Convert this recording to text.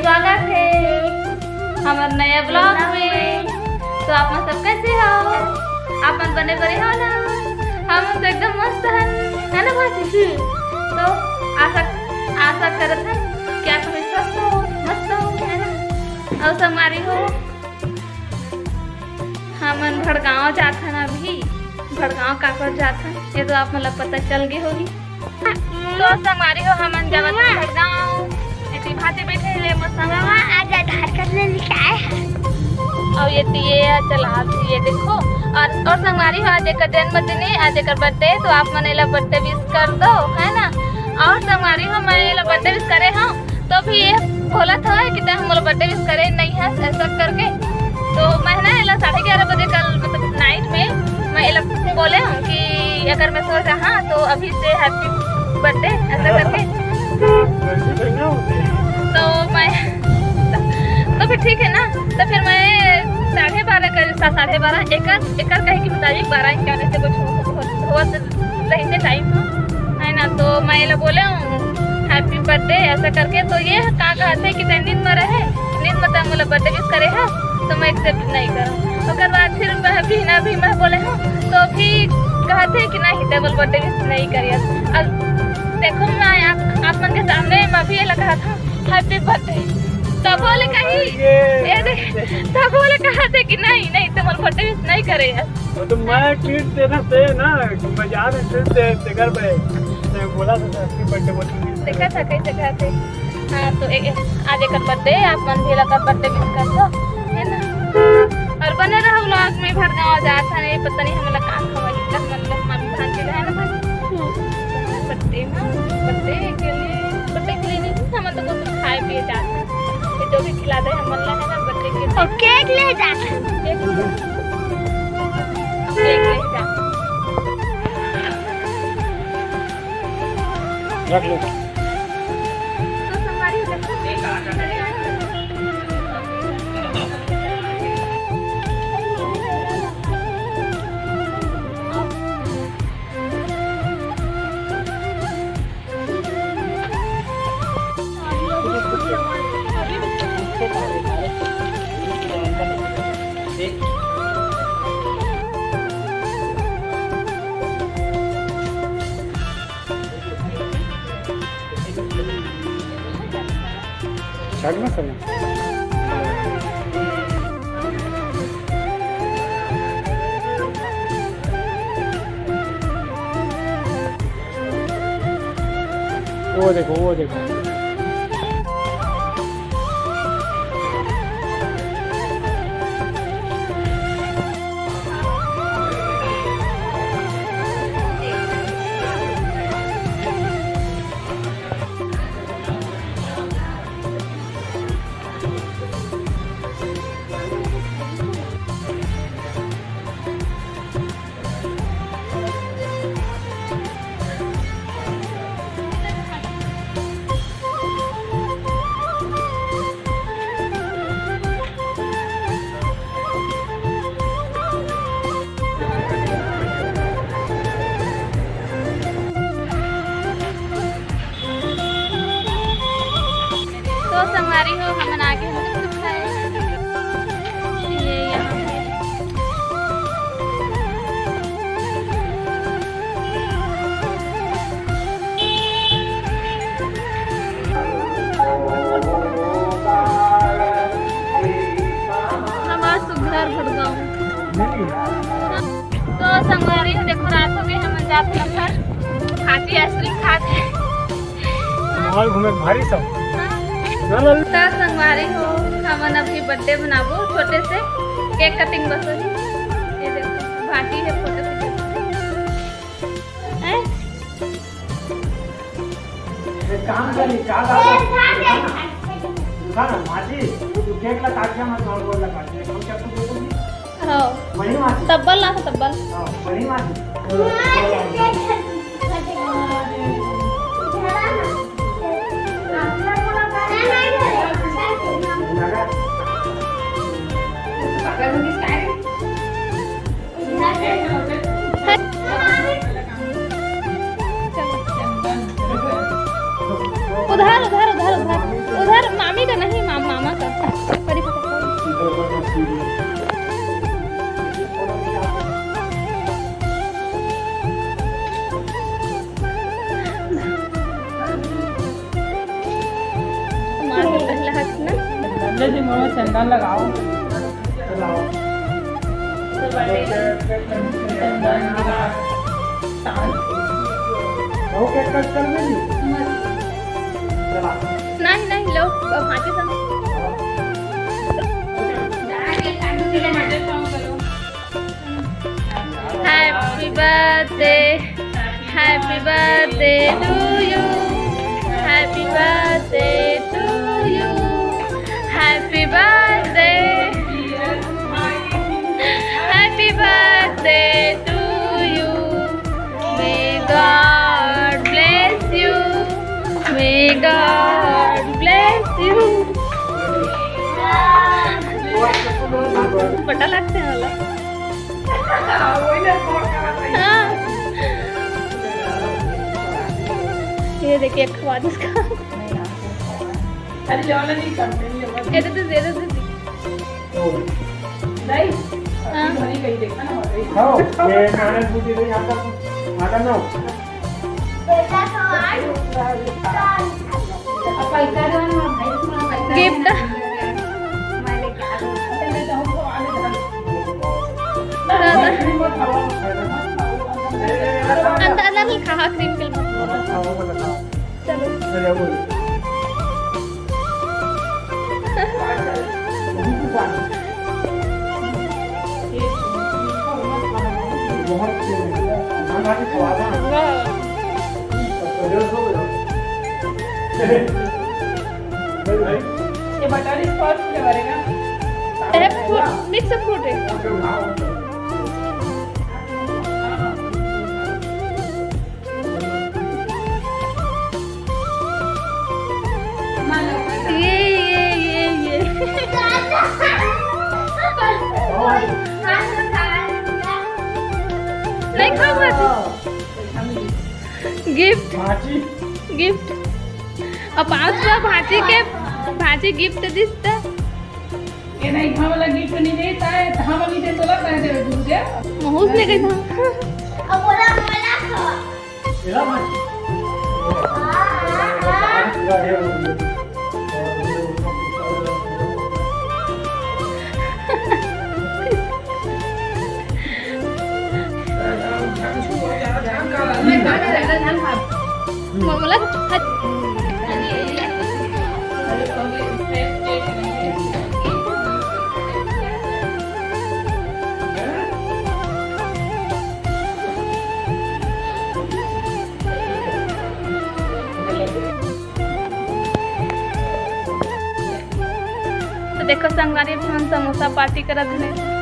स्वागत है हमारे नया ब्लॉग में। तो आप सब कैसे हो? आप बने बने हो ना? हम तो एकदम मस्त है ना भाई। तो आशा करत है क्या तुम्हें स्वस्थ हो, मस्त हो, है ना? और समारी हो। हम भड़गांव जाते हैं अभी, भड़गांव का कर जाते हैं, ये तो आप मतलब पता चल गई होगी। तो समारी हो हम जब भड़गांव ऐसी भाते बैठे हैं मौसम आज आधार कार्ड लेके आए हैं और ये चला ये देखो। और संगवारी हो आज एक जन्मदिन है, आज एक बर्थडे, तो आप मने ला बर्थडे विश कर दो, है ना? और संगवारी हो मैंने ला बर्थडे विश करे हाँ, तो भी ये बोला था कि हम लोग बर्थडे विश करे नहीं है ऐसा करके। तो मैं ना 11:30 बजे कल मतलब नाइट में मैं बोले हूँ कि अगर मैं सोच रहा तो अभी से हैप्पी बर्थडे ऐसा करके। तो मैं तो फिर ठीक है ना। तो फिर मैं 12:30 एक कहे की मुताबिक 12:51 से कुछ हुआ रहते टाइम है ना। तो मैं बोले हूँ हैप्पी बर्थडे ऐसा करके। तो ये कहाँ कहते कि नींद में रहे, नींद में तो मतलब बर्थडे विश करे है, तो मैं एक्सेप्ट नहीं करूँ। उसके बाद फिर भी मैं बोले हूँ तो भी कहते कि नहीं टेबल बर्थडे विश नहीं करिए। अब देखो मैं आप मन के सामने मैं भी लगा था हैप्पी बर्थडे, तब बोले कहीं तब बोले कहा थे कि नहीं टेबल बर्थडे विश नहीं करे। तो मैं ट्वीट देना से ना बाजार में ट्वीट दे घर पे बोला था हैप्पी बर्थडे बोल देखा था कैसे कहते। हाँ तो आज एक बर्थडे आप मन भी लगा बर्थडे विश कर दो, है ना? और बने रहो व्लॉग में। भड़गांव जाता नहीं पता नहीं हम लोग काम खवाई तक मतलब मां धान के है ना भाई। बर्थडे के लिए नहीं हम तो कुछ खाए पिए जाते हैं, जो भी खिला दे हम है ना बर्थडे के। और केक ले जाते हैं, केक ले जाते रख लो। तो हमारी चाट मसाला वो देखो तो संगवारी हो हम आगे ये यहाँ हमारा सुघर भड़गांव। तो संगवारी हो देखो रात हो गई हम जाते हैं घर खाती आइसक्रीम खाते और घूमे भारी सब संगवारी हो हम अभी बर्थडे बनाबो छोटे से केक कटिंग बस होगी। ये देखो भाटी है फोटो काम करी का खाना माजी तू केक ला काटिया मत बोल ला काटिया हम क्या तू बोलूंगी हो बड़ी माजी तब्बल ना तब्बल हां बड़ी माजी उधर उधर उधर उधर उधर मामी का नहीं जल्दी मामा चंदन लगाओ चंदन लगा नहीं नहीं लो भाजी संग happy birthday to you happy birthday to you happy birthday to you may God bless you may God bless you पता लगते हैं वाला हाँ। ये देखिए अखबार इसका ये तो दे दो नहीं हाँ। कहीं देखा ना गिफ्ट अंदर ही खा क्रीम के चलो ये बटर स्कॉच फ्लेवर है ना मिक्स फ्रूट है ये नहीं खाओ गिफ्ट गिफ्ट और 5 भाजी गिफ्ट दिसता ये नहीं हाँ वाला गिफ्ट नहीं देता है हाँ वाली दे तोला कह दे दूसरे महूस ले गई था अब बोला बोला खा मला तो देखो संगवारी भी हम समोसा पार्टी करत हने